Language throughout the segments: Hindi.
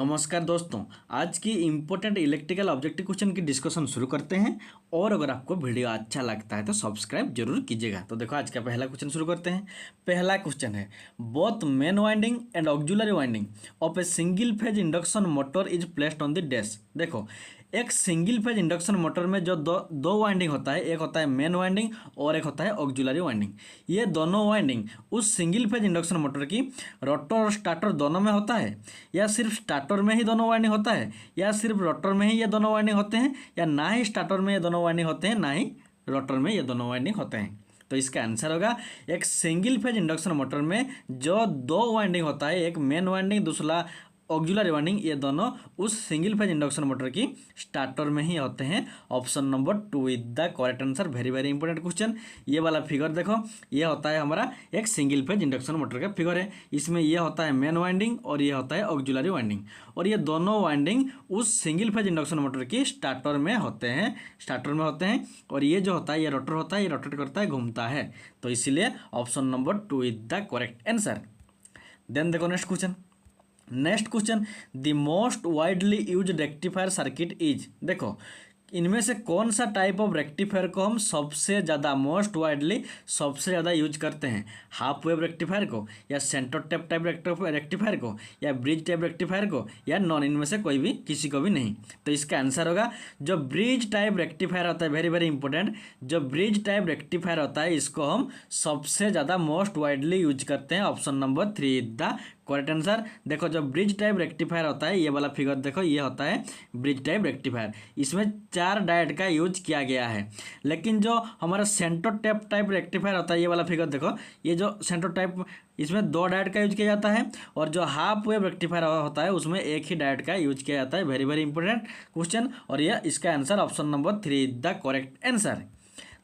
नमस्कार दोस्तों। आज की इम्पोर्टेंट इलेक्ट्रिकल ऑब्जेक्टिव क्वेश्चन की डिस्कशन शुरू करते हैं। और अगर आपको वीडियो अच्छा लगता है तो सब्सक्राइब जरूर कीजिएगा। तो देखो आज का पहला क्वेश्चन शुरू करते हैं। पहला क्वेश्चन है, both men winding and auxiliary winding of a single phase induction motor is placed on the dash. देखो, एक सिंगल फेज इंडक्शन मोटर में जो दो वाइंडिंग होता है, एक होता है मेन वाइंडिंग और एक होता है ऑक्सिलरी वाइंडिंग। ये दोनों वाइंडिंग उस सिंगल फेज इंडक्शन मोटर की रोटर और स्टार्टर दोनों में होता है, या सिर्फ स्टार्टर में ही दोनों वाइंडिंग होता है, या सिर्फ रोटर में ही ये दोनों वाइंडिंग होते हैं, या ना ही स्टार्टर में ये दोनों वाइंडिंग होते हैं, ना ही रोटर में ये दोनों वाइंडिंग होते हैं। तो इसका आंसर होगा, एक सिंगल फेज इंडक्शन मोटर में जो दो वाइंडिंग होता है, एक मेन वाइंडिंग दूसरा ऑक्सिलरी वाइंडिंग, ये दोनों उस सिंगल फेज इंडक्शन मोटर की स्टार्टर में ही होते हैं। Option number 2 is the correct answer. Very very important question. ये वाला फिगर देखो, ये होता है हमारा एक सिंगल फेज इंडक्शन मोटर का फिगर है। इसमें ये होता है मेन वाइंडिंग और ये होता है ऑक्सिलरी वाइंडिंग, और ये दोनों वाइंडिंग उस सिंगल फेज इंडक्शन मोटर की स्टार्टर में होते हैं। और ये जो होता है, ये रोटर होता है, ये रोटेट करता है, घूमता है। तो इसीलिए option number 2 is the correct answer. Then देखो next question, the most widely used rectifier circuit is. देखो, इनमें से कौन सा टाइप ऑफ रेक्टिफायर को हम सबसे ज़्यादा मोस्ट वाइडली सबसे ज़्यादा यूज करते हैं? हाफ वेव रेक्टिफायर को, या सेंटर टेप टाइप रेक्टिफायर को, या ब्रिज टाइप रेक्टिफायर को, या नॉन, इनमें से कोई भी, किसी को भी नहीं। तो इसका आंसर होगा, जो ब्रिज टाइप रेक्टिफायर होता है, वेरी वेरी इंपॉर्टेंट, जो ब्रिज टाइप रेक्टिफायर होता है इसको हम सबसे ज़्यादा मोस्ट वाइडली यूज करते हैं। Option number 3 is the correct answer. देखो, जो ब्रिज टाइप रेक्टिफायर होता है, ये वाला फिगर देखो, ये होता है ब्रिज टाइप रेक्टिफायर। इसमें 4 डायोड का यूज किया गया है। लेकिन जो हमारा सेंटर टेप टाइप रेक्टिफायर होता है, ये वाला फिगर देखो, ये जो सेंटर टाइप, इसमें 2 डायोड का यूज किया जाता है। और जो हाफ वेव रेक्टिफायर होता है उसमें एक ही डायोड का यूज किया जाता है। वेरी वेरी इंपॉर्टेंट क्वेश्चन, और ये इसका answer option number 3 is the correct answer.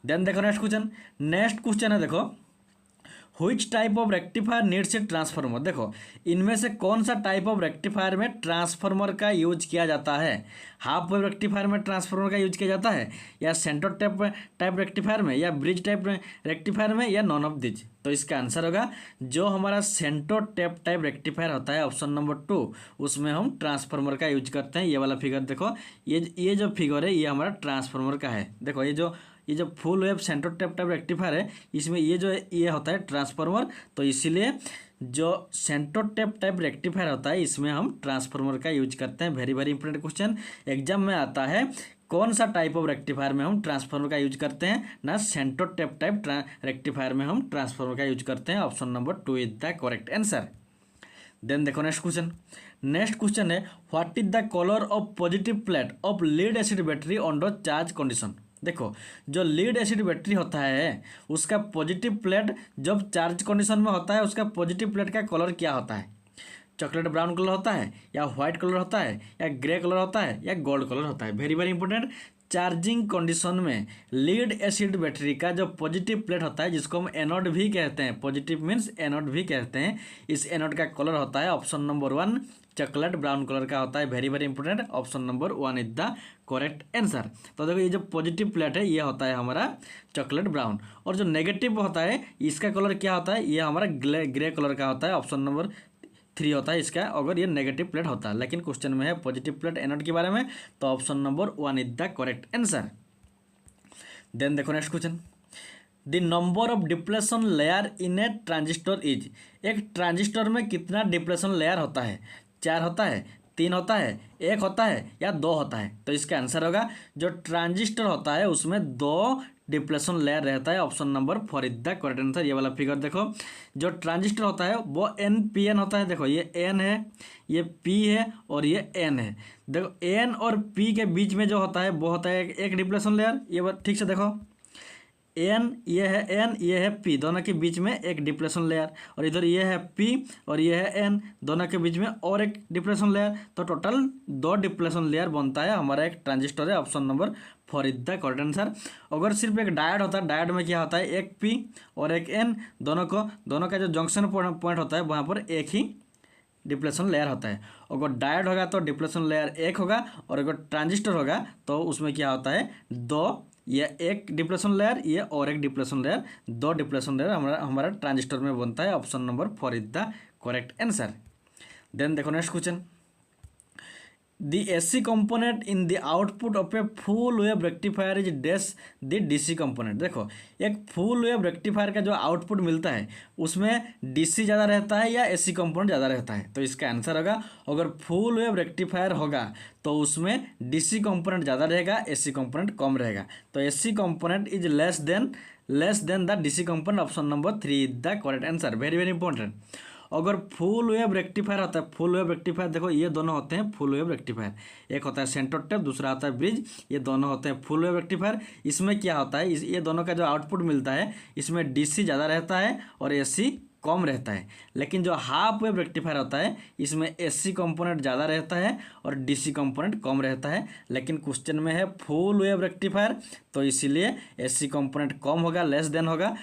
Then देखो नेक्स्ट क्वेश्चन है, देखो, which type of rectifier needs a transformer. देखो, इनमें से कौन सा टाइप ऑफ रेक्टिफायर में ट्रांसफार्मर का यूज किया जाता है? हाफ वेव रेक्टिफायर में ट्रांसफार्मर का यूज किया जाता है, या सेंटर टाइप रेक्टिफायर में, या ब्रिज टाइप रेक्टिफायर में, या नॉन ऑफ दिस। तो इसका आंसर होगा, जो हमारा सेंटर टाइप रेक्टिफायर होता है, ऑप्शन नंबर 2, उसमें हम ट्रांसफार्मर का यूज करते हैं। ये वाला फिगर देखो, ये जो फिगर है, ये हमारा ट्रांसफार्मर का है। देखो, ये जो full wave centre type rectifier है, इसमें ये होता है ट्रांसफार्मर। तो इसीलिए जो सेंटर टाइप रेक्टिफायर होता है, इसमें हम ट्रांसफार्मर का यूज करते हैं। Very very important question, exam में आता है, कौन सा टाइप ऑफ रेक्टिफायर में हम ट्रांसफार्मर का यूज करते हैं? ना सेंटर टाइप रेक्टिफायर में हम ट्रांसफार्मर का यूज करते हैं। Option number 2 is the correct answer. Then देखो नेक्स्ट क्वेश्चन है, what is the colour of positive plate of lead acid battery under charge condition. देखो, जो लीड एसिड बैटरी होता है उसका पॉजिटिव प्लेट जब चार्ज कंडीशन में होता है, उसका पॉजिटिव प्लेट का कलर क्या होता है? चॉकलेट ब्राउन कलर होता है, या व्हाइट कलर होता है, या ग्रे कलर होता है, या गोल्ड कलर होता है? Very very important, charging condition में लीड एसिड बैटरी का जो पॉजिटिव प्लेट होता है, जिसको हम एनोड भी कहते हैं, पॉजिटिव मीन्स एनोड भी कहते हैं, इस एनोड का कलर होता है option number 1 chocolate brown colour का होता है। Very very important, option number 1 is the correct answer. तो देखो, ये जो पॉजिटिव प्लेट है ये होता है हमारा चॉकलेट ब्राउन, और जो नेगेटिव होता है इसका कलर क्या होता है? ये हमारा ग्रे कलर का होता है। ऑप्शन नंबर 3 होता है इसका, अगर ये नेगेटिव प्लेट होता है। लेकिन क्वेश्चन में है पॉजिटिव प्लेट एनोड के बारे में, तो option number 1 is the correct answer. Then देखो next question, the number of depletion layer in a transistor is. एक ट्रांजिस्टर में कितना डिप्लेशन लेयर होता है? 4 होता है, 3 होता है, 1 होता है, या 2 होता है? तो इसका आंसर होगा, जो ट्रांजिस्टर होता है उसमें 2 डिप्लेशन लेयर रहता है। Option number 4 is the correct answer. ये वाला फिगर देखो, जो ट्रांजिस्टर होता है वो NPN होता है। देखो, ये N है, ये P है, और ये N है। देखो, N और P के बीच में जो होता है वो होता है एक डिप्लेशन लेयर। ये बात ठीक से देखो, N ये है N, ये है P, दोनों के बीच में एक डिप्लेशन लेयर, और इधर ये है P और ये है N, दोनों के बीच में और एक डिप्लेशन लेयर। तो टोटल 2 डिप्लेशन लेयर बनता है हमारा एक ट्रांजिस्टर है। Option number 4 is the correct answer. अगर सिर्फ एक डायोड होता है, डायोड में क्या होता है? एक P और एक N, दोनों का जो जंक्शन पॉइंट होता है वहाँ पर एक ही डिप्लेशन लेयर होता है। अगर डायोड होगा तो डिप्लेशन लेयर 1 होगा, और अगर ट्रांजिस्टर होगा तो उसमें क्या होता है? 2, ये एक डिप्लेशन लेयर, ये और एक डिप्लेशन लेयर, 2 डिप्लेशन लेयर हमारा ट्रांजिस्टर में बनता है। Option number 4 is the correct answer. Then देखो next question, the AC component in the output of a full wave rectifier is dash the DC component. देखो एक फुल वेव रेक्टिफायर का जो आउटपुट मिलता है उसमें डीसी ज़्यादा रहता है या एसी कंपोनेंट ज़्यादा रहता है, तो इसका आंसर होगा अगर फुल वेव रेक्टिफायर होगा तो उसमें डीसी कंपोनेंट ज़्यादा रहेगा, एसी कंपोनेंट कम रहेगा। तो AC component is less than the DC component, option number 3 is the correct answer. Very very important. अगर फुल वेव रेक्टिफायर होता है, फुल वेव रेक्टिफायर देखो ये दोनों होते हैं फुल वेव रेक्टिफायर, एक होता है सेंटर टेप, दूसरा होता है ब्रिज, ये दोनों होते हैं फुल वेव रेक्टिफायर। इसमें क्या होता है, ये दोनों का जो आउटपुट मिलता है इसमें डीसी ज़्यादा रहता है और एसी कम रहता है। लेकिन जो हाफ वेव रेक्टिफायर होता है इसमें एसी कंपोनेंट ज़्यादा रहता है और डीसी कंपोनेंट कम रहता है। लेकिन क्वेश्चन में है फुल वेव रेक्टिफायर, तो इसीलिए एसी कंपोनेंट कम होगा, लेस देन होगा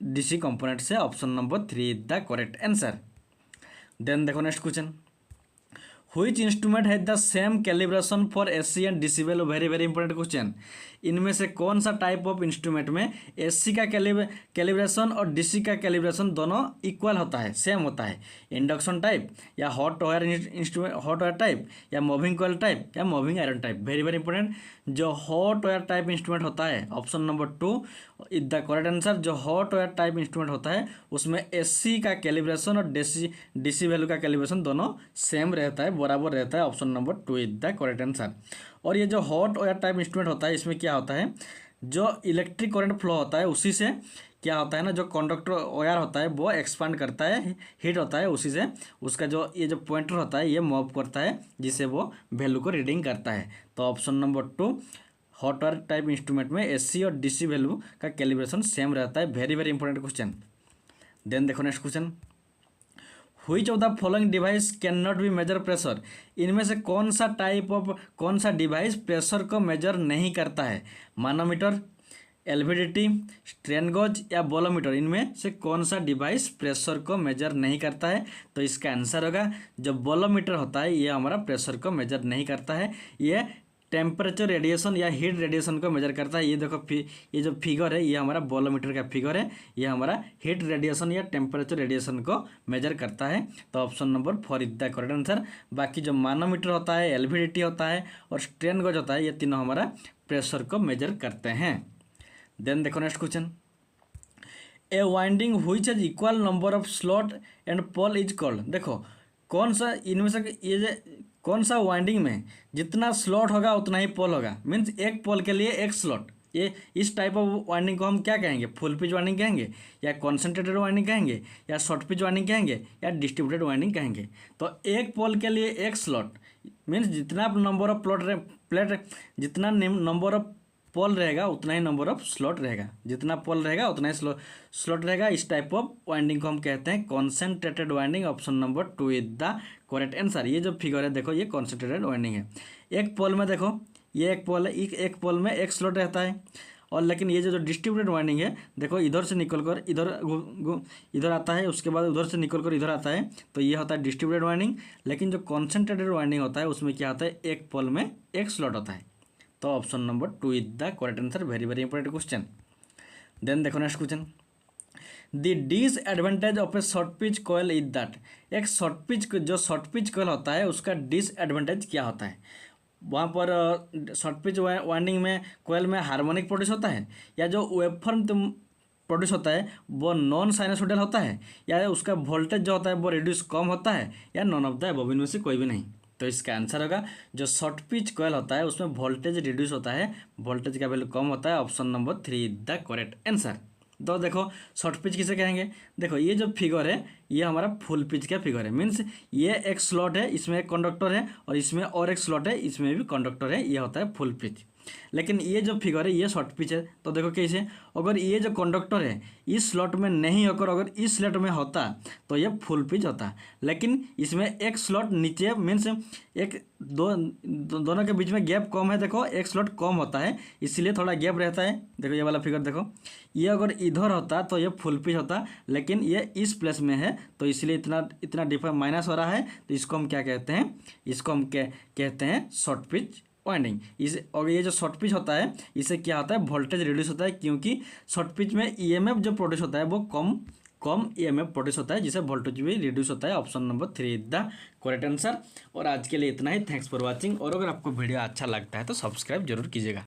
डीसी कंपोनेंट से। Option number 3 is the correct answer. Then देखो next question, Which instrument has the same calibration for AC and DC value. Very very important question. इनमें से कौन सा टाइप ऑफ इंस्ट्रूमेंट में एसी का कैलिब्रेशन और डीसी का कैलिब्रेशन दोनों इक्वल होता है, सेम होता है? इंडक्शन टाइप या hot wire instrument, hot wire type या मूविंग कॉइल टाइप या moving iron type. Very very important. जो हॉट वायर टाइप इंस्ट्रूमेंट होता है, option number 2 is the correct answer. जो हॉट वायर टाइप इंस्ट्रूमेंट होता है उसमें एसी का कैलिब्रेशन और डीसी वैल्यू का कैलिब्रेशन दोनों सेम रहता है, बराबर रहता है। Option number 2 is the correct answer. और ये जो हॉट वायर टाइप इंस्ट्रूमेंट होता है इसमें क्या होता है, जो इलेक्ट्रिक करंट फ्लो होता है उसी से क्या होता है ना, जो कंडक्टर वायर होता है वो एक्सपांड करता है, हीट होता है, उसी से उसका जो ये जो पॉइंटर होता है ये मूव करता है जिससे वो वैल्यू को रीडिंग करता है। तो option number 2 hot wire type instrument में एसी और डीसी वैल्यू का कैलिब्रेशन सेम रहता है। Very very important question. Then देखो next question, Which of the following device cannot be measure pressure। इनमें से कौन सा डिवाइस प्रेशर को मेजर नहीं करता है? मानोमीटर, एलवीडीटी, स्ट्रेन गॉज या बोलोमीटर। इनमें से कौन सा डिवाइस प्रेशर को मेजर नहीं करता है? तो इसका आंसर होगा जो बोलोमीटर होता है ये हमारा प्रेशर को मेजर नहीं करता है, ये टेम्परेचर रेडिएशन या हीट रेडिएशन को मेजर करता है। ये देखो ये जो फिगर है ये हमारा बोलोमीटर का फिगर है, ये हमारा हीट रेडिएशन या टेम्परेचर रेडिएशन को मेजर करता है। तो option number 4 is the correct answer. बाकी जो मानोमीटर होता है, एलवीडीटी होता है और स्ट्रेन गॉज होता है, ये तीनों हमारा प्रेशर को मेजर करते हैं। देन देखो next question, a winding which has equal number of slot and pole is called. देखो कौन सा इनमें से ये कौन सा वाइंडिंग में जितना स्लॉट होगा उतना ही पोल होगा, मीन्स एक पोल के लिए एक स्लॉट। ये इस टाइप ऑफ वाइंडिंग को हम क्या कहेंगे? फुल पिच वाइंडिंग कहेंगे या कॉन्सेंट्रेटेड वाइंडिंग कहेंगे या शॉर्ट पिच वाइंडिंग कहेंगे या डिस्ट्रीब्यूटेड वाइंडिंग कहेंगे। तो एक पोल के लिए एक स्लॉट मीन्स जितना नंबर ऑफ प्लेट जितना नंबर ऑफ पोल रहेगा उतना ही नंबर ऑफ स्लॉट रहेगा, जितना पोल रहेगा उतना ही स्लॉट रहेगा। इस टाइप ऑफ वाइंडिंग को हम कहते हैं concentrated winding. Option number 2 is the correct answer. ये जो फिगर है देखो ये कॉन्सेंट्रेटेड वाइंडिंग है। एक पोल में देखो ये एक पोल है, एक पोल में एक स्लॉट रहता है। और लेकिन ये जो डिस्ट्रीब्यूटेड वाइंडिंग है देखो इधर से निकल कर इधर आता है, उसके बाद उधर से निकल कर इधर आता है, तो ये होता है डिस्ट्रीब्यूटेड वाइंडिंग। लेकिन जो कॉन्सेंट्रेटेड वाइंडिंग होता है उसमें क्या होता है, एक पोल में एक स्लॉट होता है। तो option number 2 is the correct answer. Very very important question. Then देखो next question, the disadvantage of a short pitch coil is that. एक जो शॉर्ट पिच कॉइल होता है उसका डिसएडवांटेज क्या होता है? वहाँ पर शॉर्ट पिच वाइंडिंग में कॉइल में हार्मोनिक प्रोड्यूस होता है, या जो वेवफॉर्म प्रोड्यूस होता है वो नॉन साइनसोइडल होता है, या उसका वोल्टेज जो होता है वो रिड्यूस कम होता है, या नॉन ऑफ द अबव। इनमें से कोई भी नहीं। तो इसका आंसर होगा जो शॉर्ट पिच कॉइल होता है उसमें वोल्टेज रिड्यूस होता है, वोल्टेज का वैल्यू कम होता है। Option number 3 is the correct answer. तो देखो शॉर्ट पिच किसे कहेंगे? देखो ये जो फिगर है ये हमारा फुल पिच का फिगर है, मीन्स ये एक स्लॉट है, इसमें एक कंडक्टर है और इसमें और एक स्लॉट है, इसमें भी कंडक्टर है, ये होता है फुल पिच। लेकिन ये जो फिगर है ये शॉर्ट पिच है। तो देखो कैसे, अगर ये जो कंडक्टर है इस स्लॉट में नहीं होकर अगर इस स्लॉट में होता तो ये फुल पिच होता। लेकिन इसमें एक स्लॉट नीचे मीन्स एक दोनों के बीच में गैप कम है, देखो एक स्लॉट कम होता है इसलिए थोड़ा गैप रहता है। देखो ये वाला फिगर देखो, ये अगर इधर होता तो ये फुल पिच होता, लेकिन ये इस प्लेस में है तो इसलिए इतना डिफरेंस माइनस हो रहा है। तो इसको हम क्या कहते हैं? इसको हम कहते हैं शॉर्ट पिच वाइंडिंग। और ये जो शॉर्ट पिच होता है इससे क्या होता है, वोल्टेज रिड्यूस होता है, क्योंकि शॉर्ट पिच में ईएमएफ जो प्रोड्यूस होता है वो कम ईएमएफ प्रोड्यूस होता है, जिससे वोल्टेज भी रिड्यूस होता है। Option number 3 is the correct answer. और आज के लिए इतना ही। Thanks for watching. और अगर आपको वीडियो अच्छा लगता है तो सब्सक्राइब जरूर कीजिएगा।